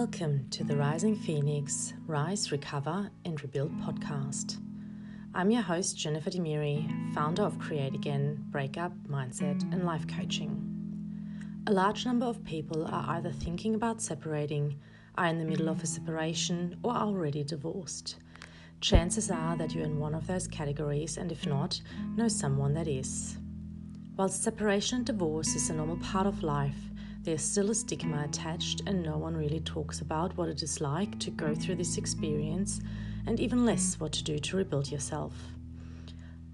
Welcome to the Rising Phoenix Rise, Recover and Rebuild podcast. I'm your host, Jennifer Demiri, founder of Create Again, Breakup, Mindset and Life Coaching. A large number of people are either thinking about separating, are in the middle of a separation, or are already divorced. Chances are that you're in one of those categories, and if not, know someone that is. While separation and divorce is a normal part of life, there's still a stigma attached, and no one really talks about what it is like to go through this experience, and even less what to do to rebuild yourself.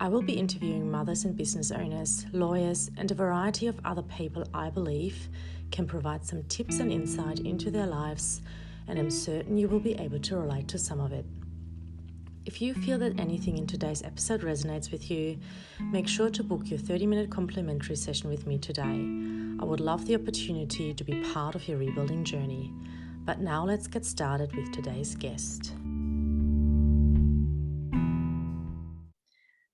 I will be interviewing mothers and business owners, lawyers, and a variety of other people I believe can provide some tips and insight into their lives, and I'm certain you will be able to relate to some of it. If you feel that anything in today's episode resonates with you, make sure to book your 30-minute complimentary session with me today. I would love the opportunity to be part of your rebuilding journey. But now let's get started with today's guest.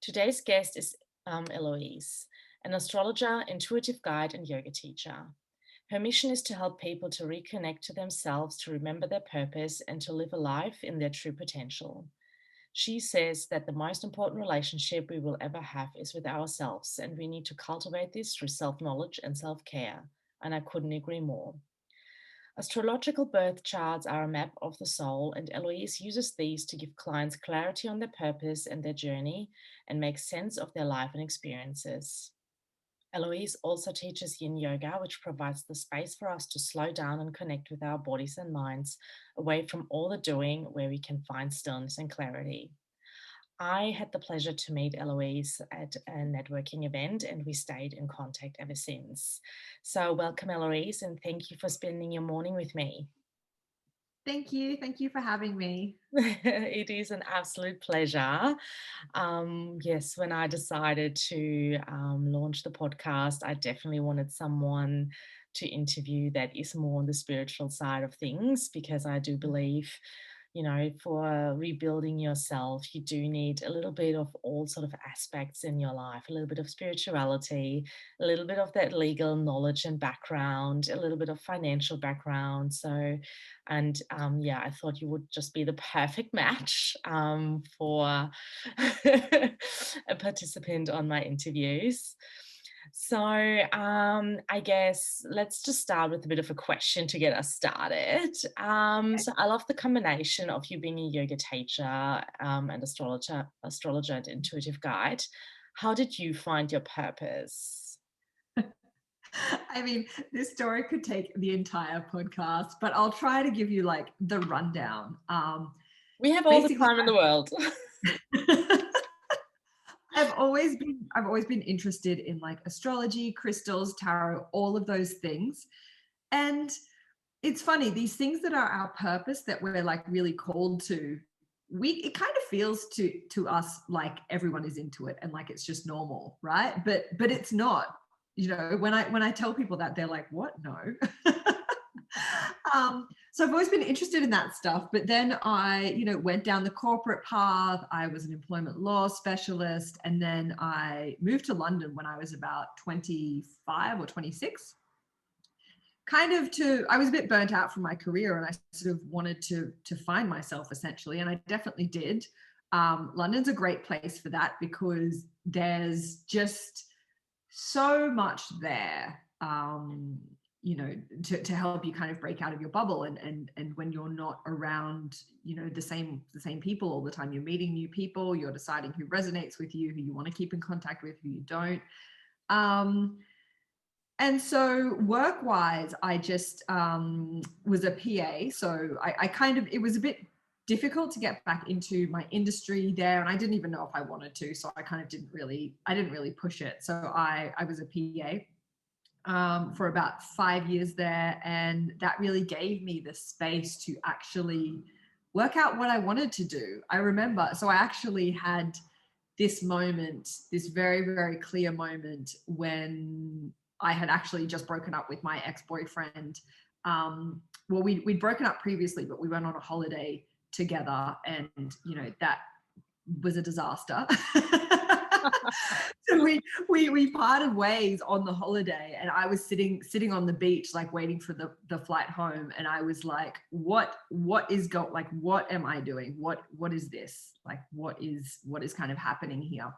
Today's guest is Eloise, an astrologer, intuitive guide, and yoga teacher. Her mission is to help people to reconnect to themselves, to remember their purpose, and to live a life in their true potential. She says that the most important relationship we will ever have is with ourselves, and we need to cultivate this through self-knowledge and self-care, and I couldn't agree more. Astrological birth charts are a map of the soul, and Eloise uses these to give clients clarity on their purpose and their journey and make sense of their life and experiences. Eloise also teaches Yin Yoga, which provides the space for us to slow down and connect with our bodies and minds, away from all the doing, where we can find stillness and clarity. I had the pleasure to meet Eloise at a networking event, and we stayed in contact ever since. So welcome, Eloise, and thank you for spending your morning with me. Thank you. Thank you for having me. It is an absolute pleasure. Yes, when I decided to launch the podcast, I definitely wanted someone to interview that is more on the spiritual side of things, because I do believe, for rebuilding yourself, you do need a little bit of all sort of aspects in your life, a little bit of spirituality, a little bit of that legal knowledge and background, a little bit of financial background. So, and I thought you would just be the perfect match for a participant on my interviews. So I guess let's just start with a bit of a question to get us started. So I love the combination of you being a yoga teacher and astrologer and intuitive guide. How did you find your purpose? I mean, this story could take the entire podcast, but I'll try to give you like the rundown. We have all the time in the world. I've always been interested in like astrology, crystals, tarot, all of those things. And it's funny, these things that are our purpose that we're like really called to, it kind of feels to us like everyone is into it and like it's just normal, right? But it's not. When I tell people that, they're like, what? No. So I've always been interested in that stuff, but then I, went down the corporate path. I was an employment law specialist, and then I moved to London when I was about 25 or 26. I was a bit burnt out from my career, and I sort of wanted to find myself essentially, and I definitely did. London's a great place for that because there's just so much there. To help you kind of break out of your bubble, and when you're not around, the same people all the time, you're meeting new people, you're deciding who resonates with you, who you want to keep in contact with, who you don't. And so work-wise, I just was a PA. So it was a bit difficult to get back into my industry there, and I didn't even know if I wanted to. So I kind of didn't really push it. So I was a PA for about 5 years there, and that really gave me the space to actually work out what I wanted to do. I remember, so I actually had this moment, this very, very clear moment when I had actually just broken up with my ex-boyfriend. We'd broken up previously, but we went on a holiday together, and that was a disaster. So we parted ways on the holiday, and I was sitting on the beach, like waiting for the flight home, and I was like, what am I doing? What is this? Like, what is kind of happening here?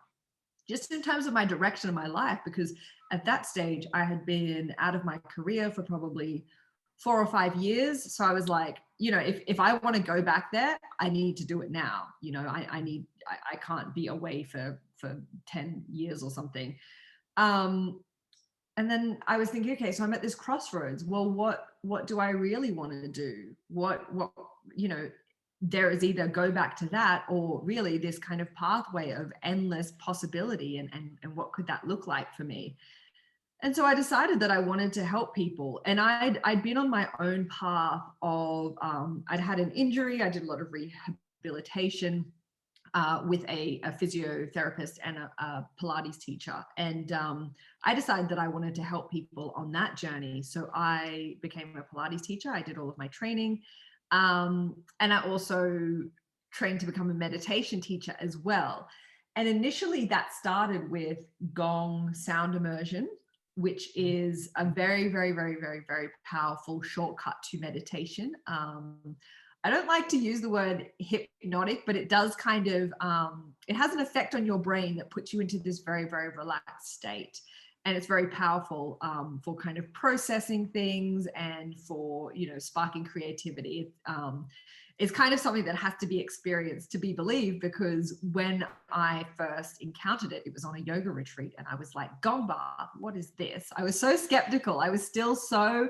Just in terms of my direction of my life, because at that stage I had been out of my career for probably 4 or 5 years. So I was like, if I want to go back there, I need to do it now. I can't be away for 10 years or something. And then I was thinking, okay, so I'm at this crossroads. Well, what do I really want to do? What there is either go back to that, or really this kind of pathway of endless possibility, and what could that look like for me? And so I decided that I wanted to help people. And I'd been on my own path of, I'd had an injury. I did a lot of rehabilitation with a physiotherapist and a Pilates teacher. And I decided that I wanted to help people on that journey. So I became a Pilates teacher. I did all of my training. And I also trained to become a meditation teacher as well. And initially that started with gong sound immersion, which is a very, very, very, very, very powerful shortcut to meditation. I don't like to use the word hypnotic, but it does kind of, it has an effect on your brain that puts you into this very, very relaxed state. And it's very powerful for kind of processing things and for, sparking creativity. It's kind of something that has to be experienced to be believed, because when I first encountered it, it was on a yoga retreat, and I was like, gong bath, what is this? I was so skeptical. I was still so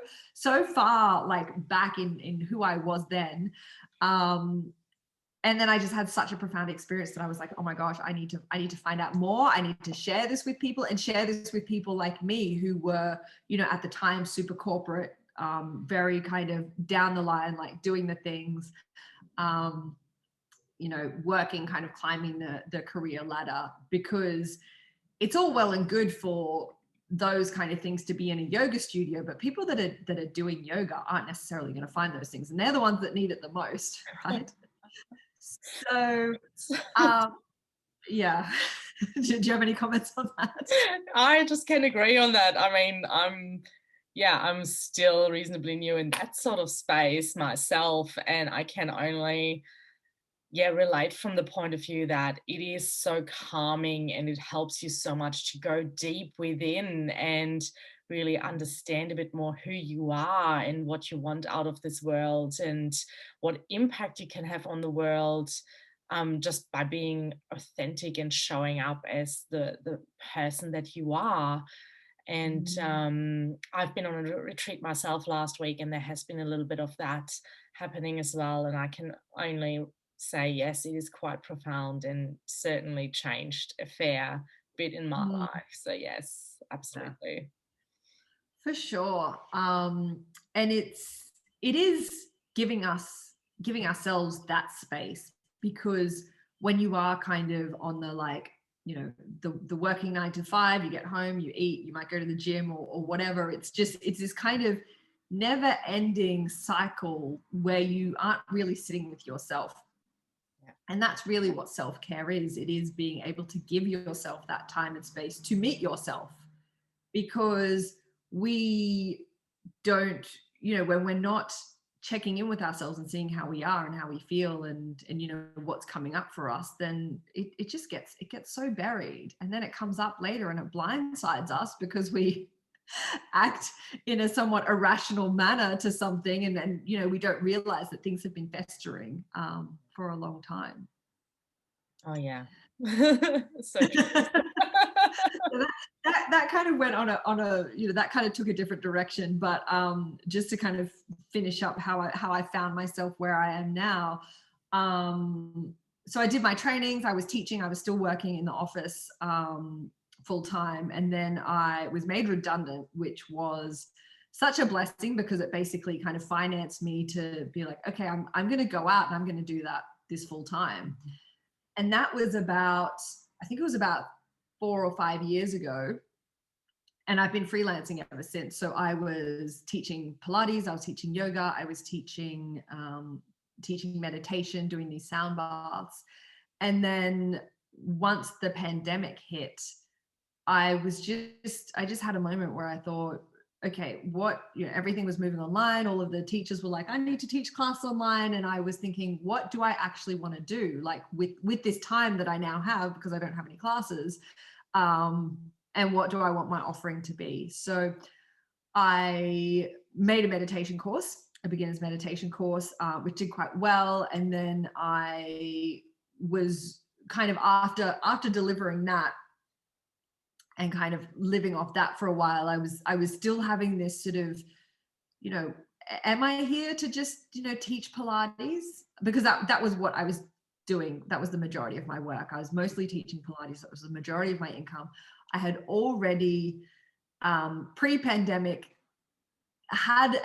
far like back in who I was then. And then I just had such a profound experience that I was like, oh my gosh, I need to find out more. I need to share this with people, and share this with people like me who were, at the time, super corporate, very kind of down the line, like doing the things, working, kind of climbing the career ladder. Because it's all well and good for those kind of things to be in a yoga studio, but people that are doing yoga aren't necessarily going to find those things, and they're the ones that need it the most, right? So, yeah. Do you have any comments on that? I just can agree on that. I mean, I'm still reasonably new in that sort of space myself, and I can only relate from the point of view that it is so calming, and it helps you so much to go deep within and really understand a bit more who you are and what you want out of this world, and what impact you can have on the world, just by being authentic and showing up as the person that you are. And I've been on a retreat myself last week, and there has been a little bit of that happening as well, and I can only say yes, it is quite profound, and certainly changed a fair bit in my life. So yes, absolutely. For sure. And it is giving ourselves that space, because when you are kind of on the, like, the working 9 to 5, you get home, you eat, you might go to the gym or whatever. It's this kind of never ending cycle where you aren't really sitting with yourself. And that's really what self-care is. It is being able to give yourself that time and space to meet yourself, because we don't, when we're not checking in with ourselves and seeing how we are and how we feel, and what's coming up for us, then it gets so buried, and then it comes up later and it blindsides us, because we act in a somewhat irrational manner to something, and then we don't realize that things have been festering for a long time. Oh yeah. So true. that kind of went on a that kind of took a different direction, but just to kind of finish up how I found myself where I am now. So I did my trainings, I was teaching, I was still working in the office full time, and then I was made redundant, which was such a blessing, because it basically kind of financed me to be like, okay, I'm going to go out and I'm going to do this full time. And that was about 4 or 5 years ago. And I've been freelancing ever since. So I was teaching Pilates, I was teaching yoga, I was teaching meditation, doing these sound baths. And then once the pandemic hit, I just had a moment where I thought, okay, everything was moving online. All of the teachers were like, I need to teach class online. And I was thinking, what do I actually want to do? Like with this time that I now have, because I don't have any classes, and what do I want my offering to be? So I made a meditation course, a beginner's meditation course, which did quite well. And then I was kind of after delivering that and kind of living off that for a while, I was still having this sort of, am I here to just, teach Pilates? Because that was what I was doing. That was the majority of my work. I was mostly teaching Pilates. That was the majority of my income. I had already pre-pandemic had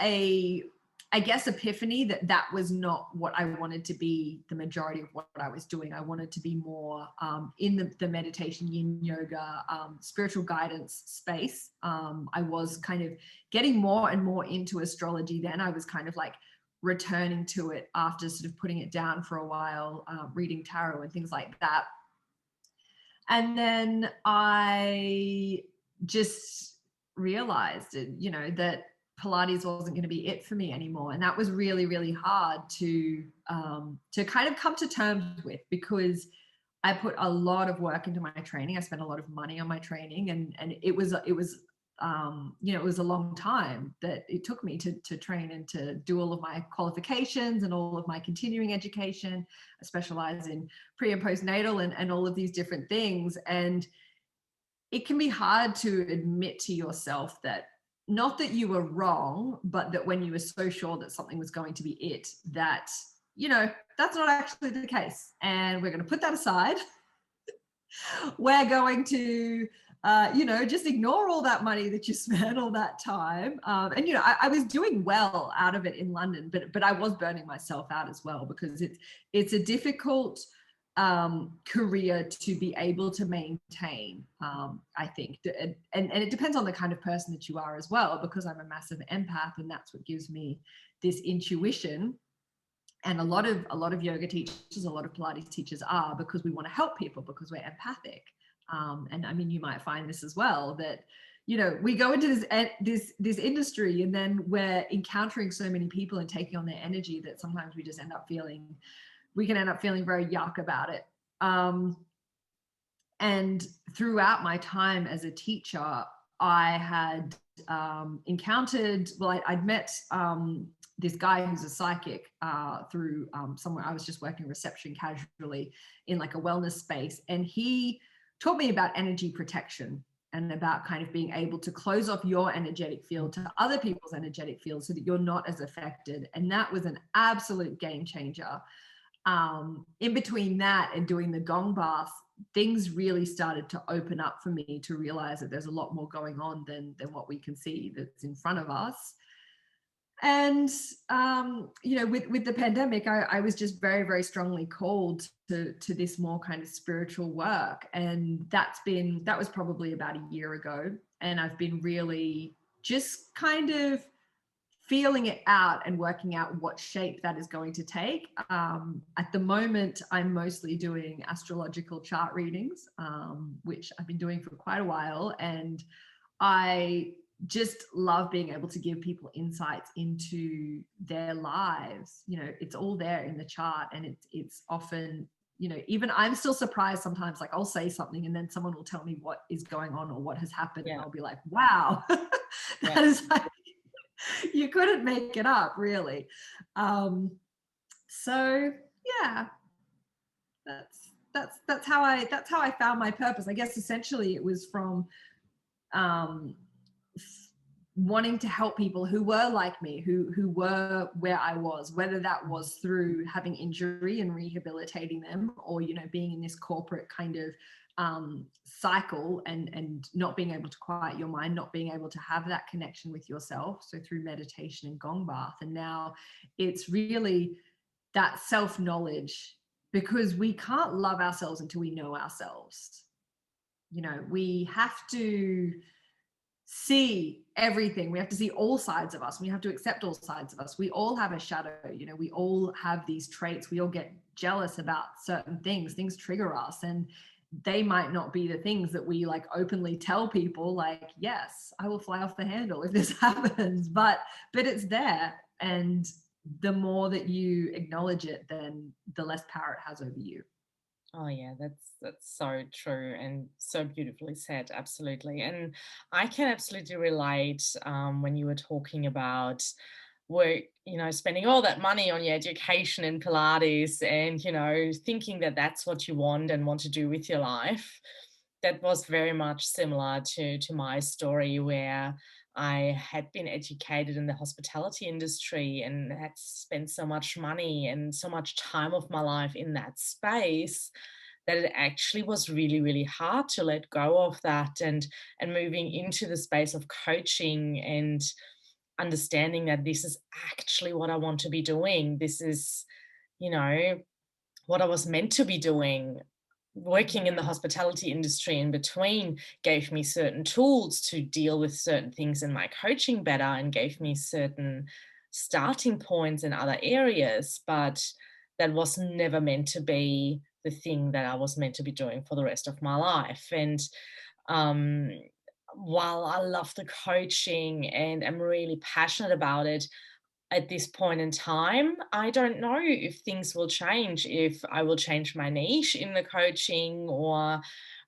I guess, epiphany that was not what I wanted to be the majority of what I was doing. I wanted to be more in the meditation, yin yoga, spiritual guidance space. I was kind of getting more and more into astrology then. I was kind of like returning to it after sort of putting it down for a while, reading tarot and things like that. And then I just realized, that Pilates wasn't going to be it for me anymore. And that was really, really hard to kind of come to terms with, because I put a lot of work into my training. I spent a lot of money on my training, and it was it was a long time that it took me to train and to do all of my qualifications and all of my continuing education. I specialize in pre and postnatal and all of these different things. And it can be hard to admit to yourself that, not that you were wrong, but that when you were so sure that something was going to be it, that, that's not actually the case. And we're going to put that aside. We're going to, just ignore all that money that you spent, all that time. And, I was doing well out of it in London, but I was burning myself out as well, because it's a difficult career to be able to maintain, I think. And it depends on the kind of person that you are as well, because I'm a massive empath, and that's what gives me this intuition. And a lot of yoga teachers, a lot of Pilates teachers are, because we want to help people, because we're empathic. And I mean, you might find this as well, that, we go into this industry, and then we're encountering so many people and taking on their energy that sometimes we just we can end up feeling very yuck about it. And throughout my time as a teacher, I had encountered, I'd met this guy who's a psychic through somewhere. I was just working reception casually in like a wellness space. And he taught me about energy protection and about kind of being able to close off your energetic field to other people's energetic field so that you're not as affected. And that was an absolute game changer. In between that and doing the gong bath, things really started to open up for me to realize that there's a lot more going on than what we can see that's in front of us. And, with the pandemic, I was just very, very strongly called to this more kind of spiritual work. And that was probably about a year ago. And I've been really just kind of feeling it out and working out what shape that is going to take. At the moment, I'm mostly doing astrological chart readings, which I've been doing for quite a while. And I just love being able to give people insights into their lives. It's all there in the chart, and it's often, even I'm still surprised sometimes. Like, I'll say something and then someone will tell me what is going on or what has happened. Yeah. And I'll be like, wow, that is like, you couldn't make it up, really. So yeah, that's how I found my purpose. I guess essentially it was from wanting to help people who were like me, who were where I was, whether that was through having injury and rehabilitating them, or being in this corporate kind of cycle and not being able to quiet your mind, not being able to have that connection with yourself. So through meditation and gong bath. And now it's really that self-knowledge, because we can't love ourselves until we know ourselves. We have to see everything. We have to see all sides of us. We have to accept all sides of us. We all have a shadow. We all have these traits. We all get jealous about certain things. Things trigger us. And they might not be the things that we like openly tell people, like, yes, I will fly off the handle if this happens, but it's there. And the more that you acknowledge it, then the less power it has over you. Oh yeah, that's so true and so beautifully said. Absolutely, and I can absolutely relate when you were talking about work, spending all that money on your education in Pilates, and thinking that that's what you want and want to do with your life. That was very much similar to my story, where I had been educated in the hospitality industry and had spent so much money and so much time of my life in that space that it actually was really, really hard to let go of that, and moving into the space of coaching and understanding that this is actually what I want to be doing. This is, what I was meant to be doing. Working in the hospitality industry in between gave me certain tools to deal with certain things in my coaching better, and gave me certain starting points in other areas, but that was never meant to be the thing that I was meant to be doing for the rest of my life. And um, while I love the coaching and am really passionate about it, at this point in time, I don't know if things will change, if I will change my niche in the coaching or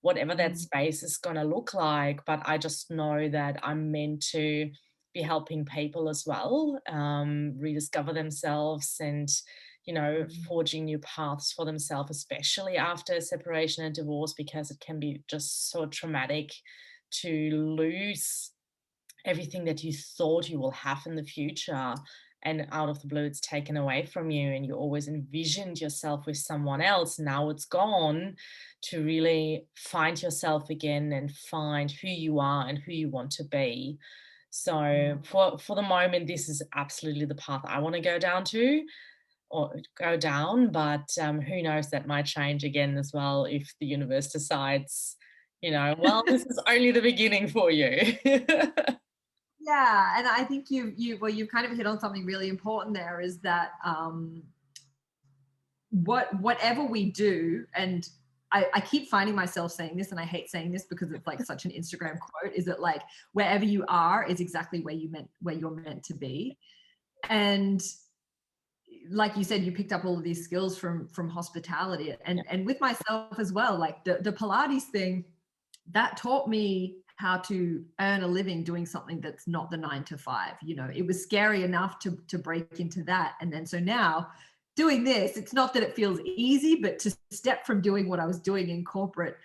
whatever that space is going to look like. But I just know that I'm meant to be helping people as well, rediscover themselves, and forging new paths for themselves, especially after separation and divorce, because it can be just so traumatic to lose everything that you thought you will have in the future, and out of the blue it's taken away from you, and you always envisioned yourself with someone else. Now it's gone. To really find yourself again and find who you are and who you want to be. So for the moment, this is absolutely the path I want to go down but who knows, that might change again as well if the universe decides, well, this is only the beginning for you. Yeah, and I think you've kind of hit on something really important there, is that whatever we do, and I keep finding myself saying this, and I hate saying this because it's like such an Instagram quote, is that like wherever you are is exactly where you're meant to be. And like you said, you picked up all of these skills from hospitality, and with myself as well, like the Pilates thing, that taught me how to earn a living doing something that's not the 9 to 5. It was scary enough to break into that. And then so now doing this, it's not that it feels easy, but to step from doing what I was doing in corporate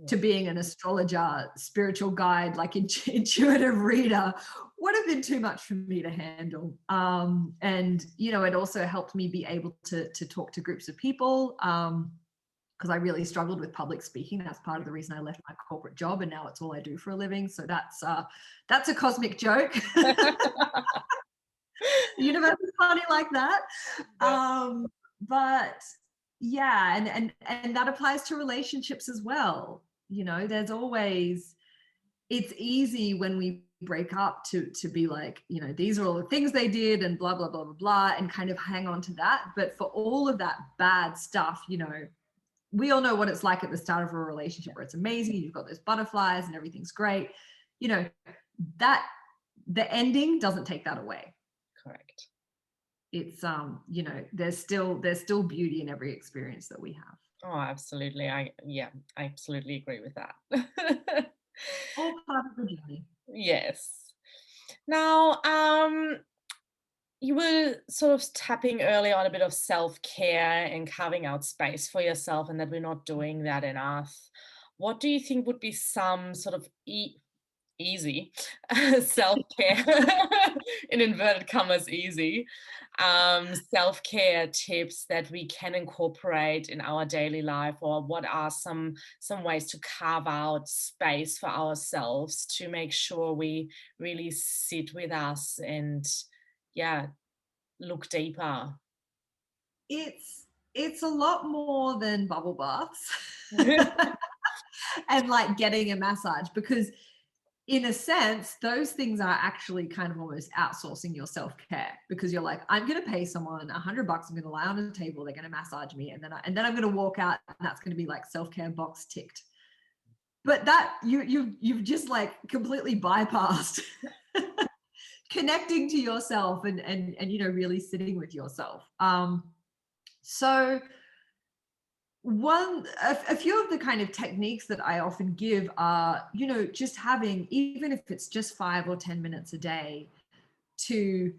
to being an astrologer, spiritual guide, like intuitive reader, would have been too much for me to handle. And it also helped me be able to talk to groups of people, because I really struggled with public speaking. That's part of the reason I left my corporate job, and now it's all I do for a living. So that's a cosmic joke. The universe is funny like that. But yeah, and that applies to relationships as well. There's always, it's easy when we break up to be like, these are all the things they did and blah, blah, blah, blah, blah, and kind of hang on to that. But for all of that bad stuff, we all know what it's like at the start of a relationship, where it's amazing, you've got those butterflies and everything's great. That the ending doesn't take that away. Correct. It's there's still beauty in every experience that we have. Oh, absolutely. I absolutely agree with that. All part of the journey. Yes. Now, you were sort of tapping earlier on a bit of self-care and carving out space for yourself, and that we're not doing that enough. What do you think would be some sort of easy self-care, in inverted commas, easy self-care tips that we can incorporate in our daily life? Or what are some ways to carve out space for ourselves to make sure we really sit with us and look deeper? It's a lot more than bubble baths and like getting a massage, because in a sense, those things are actually kind of almost outsourcing your self-care, because you're like, I'm going to pay someone $100. I'm going to lie on a table. They're going to massage me. And then I'm going to walk out, and that's going to be like self-care box ticked. but that you've just like completely bypassed connecting to yourself and really sitting with yourself. So a few of the kind of techniques that I often give are, just having, even if it's just 5 or 10 minutes a day, to,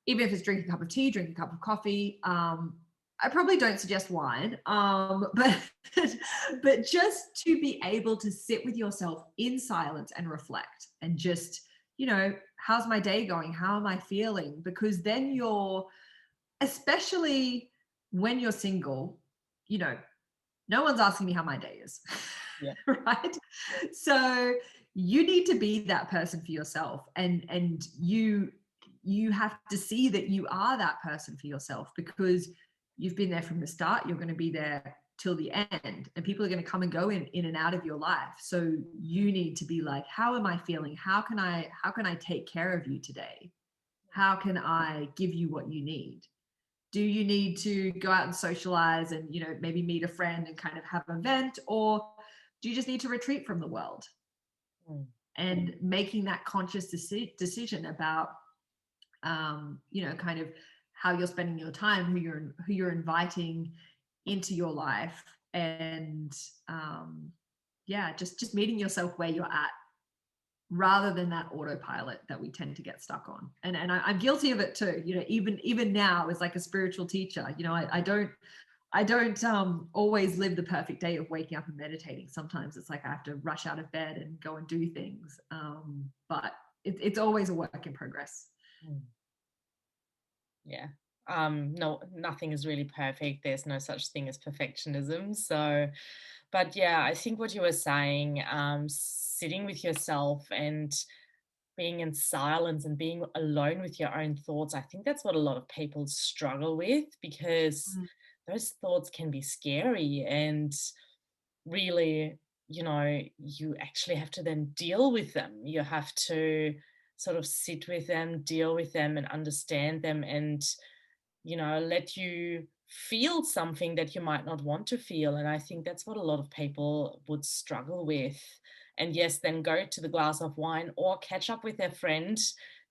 even if it's drink a cup of tea, drink a cup of coffee. I probably don't suggest wine, but but just to be able to sit with yourself in silence and reflect, and just, how's my day going? How am I feeling? Because then especially when you're single, no one's asking me how my day is. Yeah. Right? So you need to be that person for yourself, and you have to see that you are that person for yourself, because you've been there from the start. You're going to be there till the end, and people are going to come and go in and out of your life. So you need to be like, how am I feeling? How can I take care of you today? How can I give you what you need? Do you need to go out and socialize and, maybe meet a friend and kind of have an event, or do you just need to retreat from the world? And making that conscious decision about, kind of how you're spending your time, who you're inviting into your life, and just meeting yourself where you're at, rather than that autopilot that we tend to get stuck on. And I'm guilty of it too. Even now, as like a spiritual teacher, I don't always live the perfect day of waking up and meditating. Sometimes it's like I have to rush out of bed and go and do things. But it's always a work in progress. Yeah. No, nothing is really perfect. There's no such thing as perfectionism. So, but yeah, I think what you were saying, sitting with yourself and being in silence and being alone with your own thoughts, I think that's what a lot of people struggle with, because those thoughts can be scary, and really, you actually have to then deal with them. You have to sort of sit with them, deal with them, and understand them, and let you feel something that you might not want to feel. And I think that's what a lot of people would struggle with. And yes, then go to the glass of wine or catch up with their friend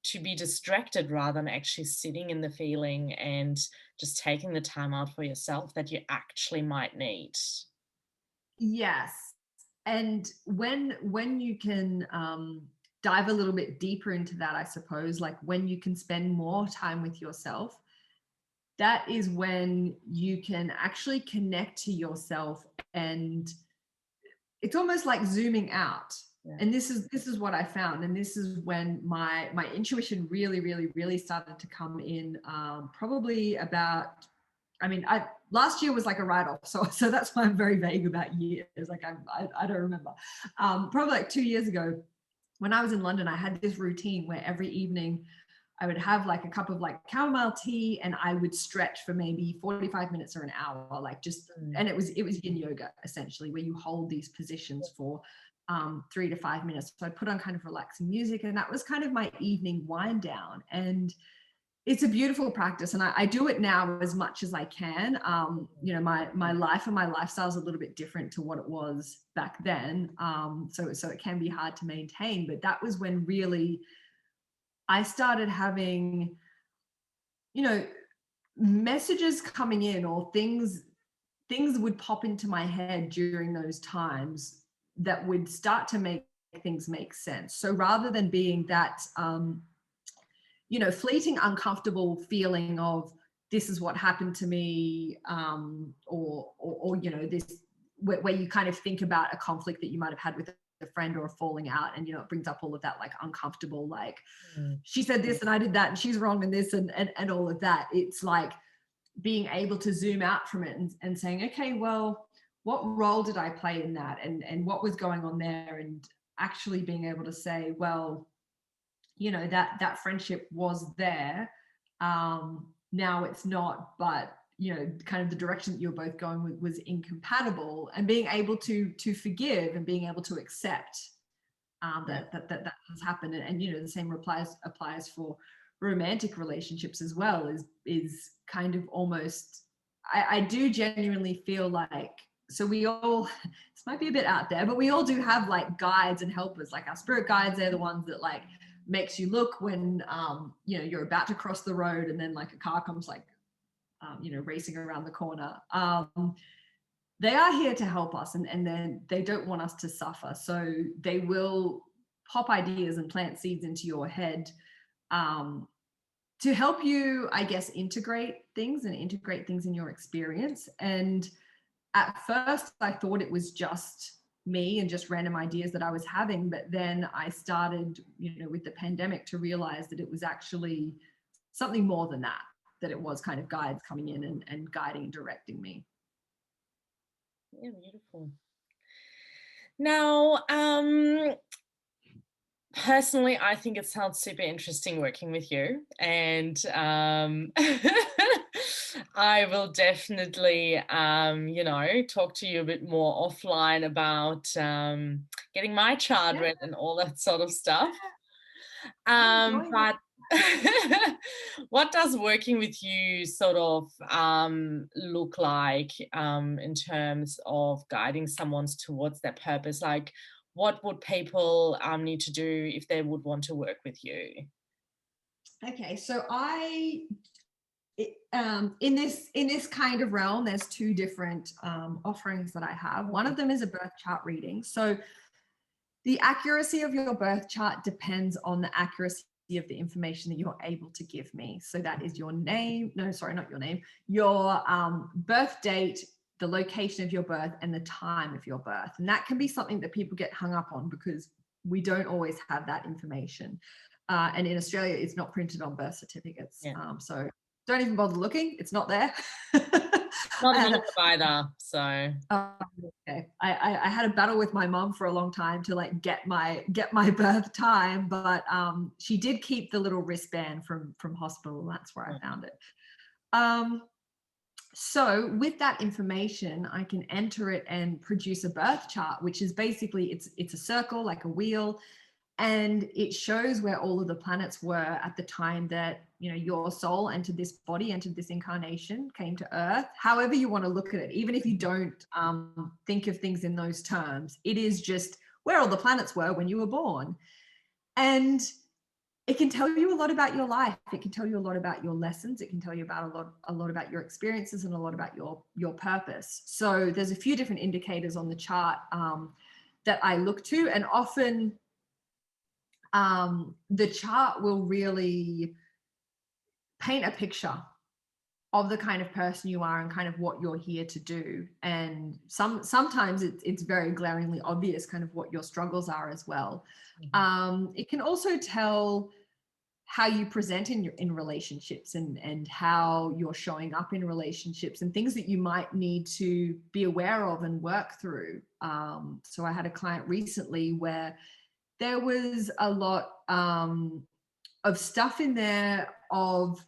to be distracted, rather than actually sitting in the feeling and just taking the time out for yourself that you actually might need. Yes. And when you can dive a little bit deeper into that, I suppose, like when you can spend more time with yourself, that is when you can actually connect to yourself, and it's almost like zooming out. Yeah. And this is what I found, and this is when my intuition really started to come in. Probably about, last year was like a write-off, so that's why I'm very vague about years. Like I don't remember. Probably like 2 years ago, when I was in London, I had this routine where every evening I would have like a cup of like chamomile tea, and I would stretch for maybe 45 minutes or an hour, and it was Yin Yoga, essentially, where you hold these positions for 3 to 5 minutes. So I'd put on kind of relaxing music, and that was kind of my evening wind down. And it's a beautiful practice, and I do it now as much as I can. My life and my lifestyle is a little bit different to what it was back then. So it can be hard to maintain, but that was when really I started having, messages coming in, or things would pop into my head during those times that would start to make things make sense. So rather than being that, fleeting, uncomfortable feeling of this is what happened to me, or this, where you kind of think about a conflict that you might have had with a friend, or a falling out, and it brings up all of that like uncomfortable, like she said this and I did that and she's wrong in this, and all of that. It's like being able to zoom out from it, and saying, okay, well, what role did I play in that, and what was going on there, and actually being able to say, well, that friendship was there, now it's not, but kind of the direction that you're both going was incompatible, and being able to forgive, and being able to accept that has happened. And the same applies for romantic relationships as well, is kind of almost, I do genuinely feel like so we all, this might be a bit out there, but we all do have like guides and helpers. Like our spirit guides, they're the ones that like makes you look when you know, you're about to cross the road and then like a car comes like you know, racing around the corner. They are here to help us, and then they don't want us to suffer. So they will pop ideas and plant seeds into your head to help you, I guess, integrate things in your experience. And at first I thought it was just me and just random ideas that I was having, but then I started, you know, with the pandemic to realize that it was actually something more than that, that it was kind of guides coming in and guiding and directing me. Yeah, beautiful. Now, personally, I think it sounds super interesting working with you, and I will definitely, you know, talk to you a bit more offline about getting my chart read and all that sort of stuff. But what does working with you sort of look like in terms of guiding someone towards their purpose? Like, what would people need to do if they would want to work with you? Okay, so in this kind of realm, there's two different offerings that I have. One of them is a birth chart reading. So the accuracy of your birth chart depends on the accuracy of the information that you're able to give me. So that is your name, no, sorry, not your name, your birth date, the location of your birth, and the time of your birth. And that can be something that people get hung up on because we don't always have that information. And in Australia, it's not printed on birth certificates. Yeah. So don't even bother looking, it's not there. Not in Europe either, so. Okay. I had a battle with my mom for a long time to like get my birth time, but she did keep the little wristband from hospital, and that's where I found it. So with that information, I can enter it and produce a birth chart, which is basically it's a circle, like a wheel, and it shows where all of the planets were at the time that, you know, your soul entered this body, entered this incarnation, came to Earth. However you want to look at it, even if you don't think of things in those terms, it is just where all the planets were when you were born. And it can tell you a lot about your life. It can tell you a lot about your lessons. It can tell you about a lot about your experiences and a lot about your purpose. So there's a few different indicators on the chart that I look to, and often the chart will really paint a picture of the kind of person you are and kind of what you're here to do. And sometimes it's very glaringly obvious kind of what your struggles are as well. Mm-hmm. It can also tell how you present in relationships and how you're showing up in relationships and things that you might need to be aware of and work through. So I had a client recently where there was a lot of stuff in there of,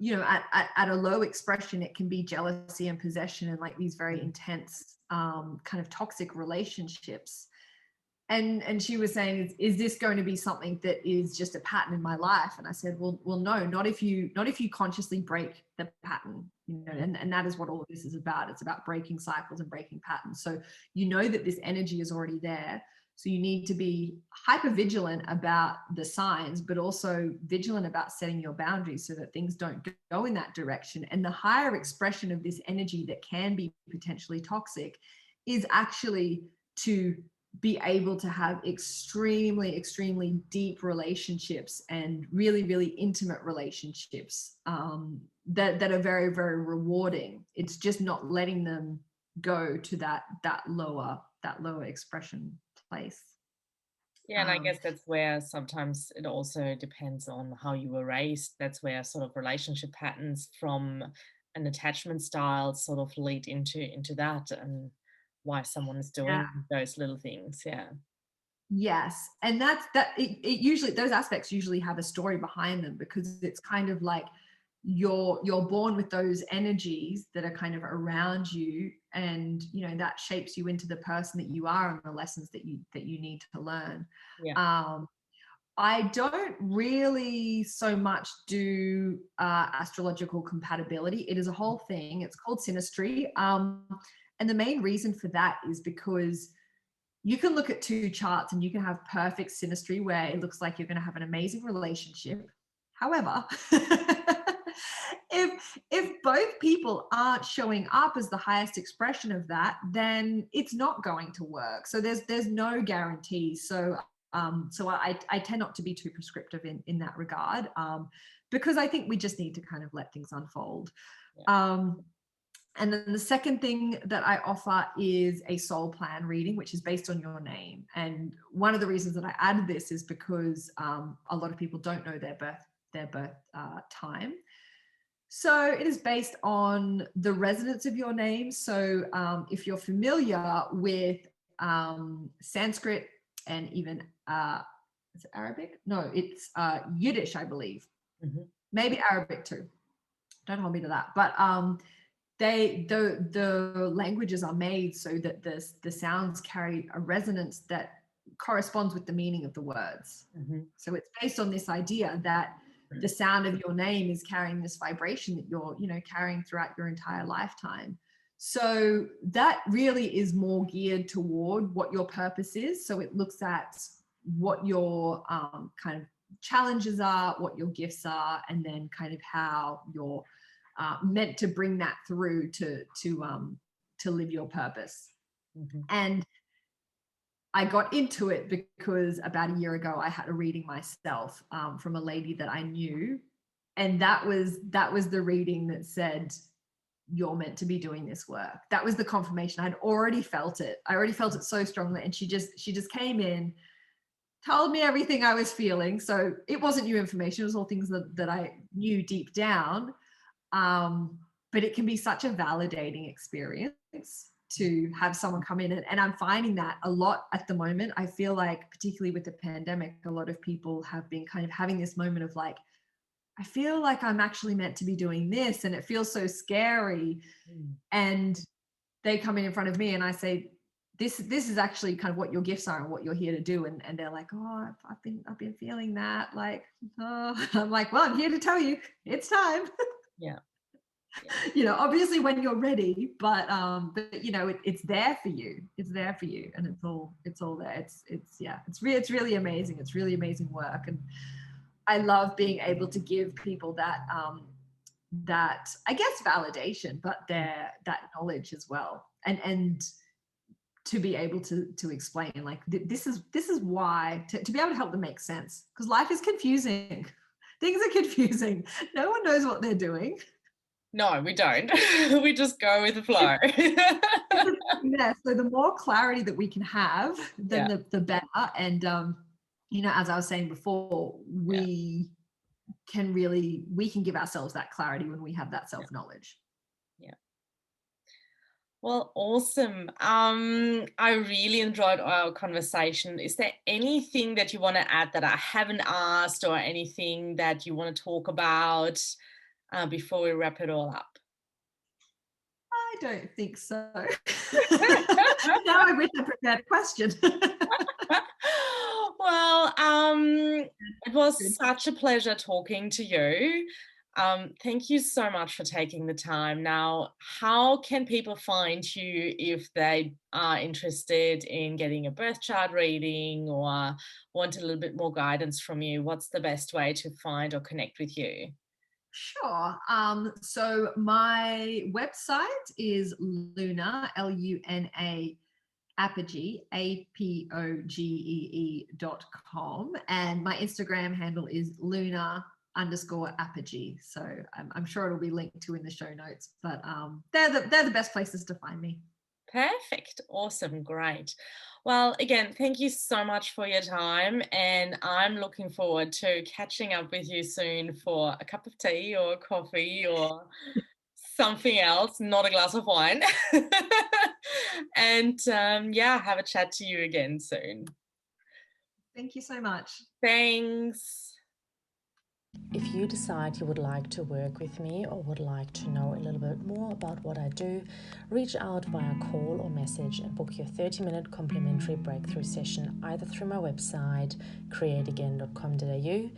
you know, at a low expression, it can be jealousy and possession and like these very intense kind of toxic relationships. And she was saying, is this going to be something that is just a pattern in my life? And I said, well, no, not if you consciously break the pattern, you know, and that is what all of this is about. It's about breaking cycles and breaking patterns. So you know that this energy is already there. So you need to be hyper vigilant about the signs, but also vigilant about setting your boundaries so that things don't go in that direction. And the higher expression of this energy that can be potentially toxic is actually to be able to have extremely, extremely deep relationships and really, really intimate relationships that are very, very rewarding. It's just not letting them go to that lower expression place. Yeah, and I guess that's where sometimes it also depends on how you were raised. That's where sort of relationship patterns from an attachment style sort of lead into that, and why someone is doing those little things. Yeah. Yes, and it usually, those aspects usually have a story behind them, because it's kind of like you're born with those energies that are kind of around you, and you know that shapes you into the person that you are and the lessons that you need to learn. I don't really so much do astrological compatibility. It is a whole thing. It's called synastry. And the main reason for that is because you can look at two charts and you can have perfect synastry where it looks like you're going to have an amazing relationship. However, if both people aren't showing up as the highest expression of that, then it's not going to work. So there's no guarantees. So I tend not to be too prescriptive in that regard, because I think we just need to kind of let things unfold. Yeah. And then the second thing that I offer is a soul plan reading, which is based on your name. And one of the reasons that I added this is because a lot of people don't know their birth time. So it is based on the resonance of your name. So if you're familiar with Sanskrit and even is it Arabic? No, it's Yiddish, I believe. Mm-hmm. Maybe Arabic too. Don't hold me to that. But the languages are made so that the sounds carry a resonance that corresponds with the meaning of the words. Mm-hmm. So it's based on this idea that the sound of your name is carrying this vibration that you're, carrying throughout your entire lifetime. So that really is more geared toward what your purpose is. So it looks at what your kind of challenges are, what your gifts are, and then kind of how you're meant to bring that through to live your purpose. Mm-hmm. And I got into it because about a year ago I had a reading myself from a lady that I knew, and that was the reading that said, you're meant to be doing this work. That was the confirmation. I'd already felt it. I already felt it so strongly, and she just came in, told me everything I was feeling. So it wasn't new information. It was all things that I knew deep down. But it can be such a validating experience to have someone come in, and I'm finding that a lot at the moment. I feel like, particularly with the pandemic, a lot of people have been kind of having this moment of like, I feel like I'm actually meant to be doing this, and it feels so scary. And they come in front of me and I say, this is actually kind of what your gifts are and what you're here to do. And they're like, oh, I've been feeling that. Like, oh. I'm like, well, I'm here to tell you it's time. Yeah. Obviously when you're ready, but it's there for you. It's there for you, and it's all there. It's really amazing. It's really amazing work, and I love being able to give people that I guess validation, but that knowledge as well, and to be able to explain like this is why, to be able to help them make sense, because life is confusing. Things are confusing. No one knows what they're doing. No, we don't. We just go with the flow. Yeah, so the more clarity that we can have, then the better. And as I was saying before, we can give ourselves that clarity when we have that self-knowledge. Yeah. Well, awesome. I really enjoyed our conversation. Is there anything that you want to add that I haven't asked, or anything that you want to talk about before we wrap it all up? I don't think so. Now I wish I prepared a question. Well, it was such a pleasure talking to you. Thank you so much for taking the time. Now, how can people find you if they are interested in getting a birth chart reading or want a little bit more guidance from you? What's the best way to find or connect with you? Sure. So my website is Luna, Luna, Apogee, APOGEE.com. And my Instagram handle is Luna_Apogee. So I'm sure it'll be linked to in the show notes, but they're the best places to find me. Perfect. Awesome. Great. Well, again, thank you so much for your time, and I'm looking forward to catching up with you soon for a cup of tea or coffee or something else, not a glass of wine. And have a chat to you again soon. Thank you so much. Thanks. If you decide you would like to work with me or would like to know a little bit more about what I do, reach out via call or message and book your 30-minute complimentary breakthrough session either through my website, createagain.com.au,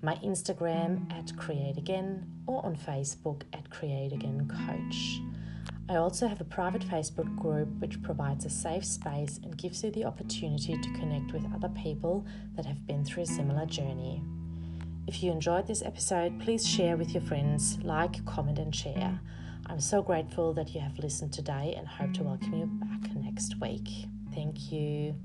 my Instagram at createagain, or on Facebook at createagaincoach. I also have a private Facebook group which provides a safe space and gives you the opportunity to connect with other people that have been through a similar journey. If you enjoyed this episode, please share with your friends, like, comment and share. I'm so grateful that you have listened today and hope to welcome you back next week. Thank you.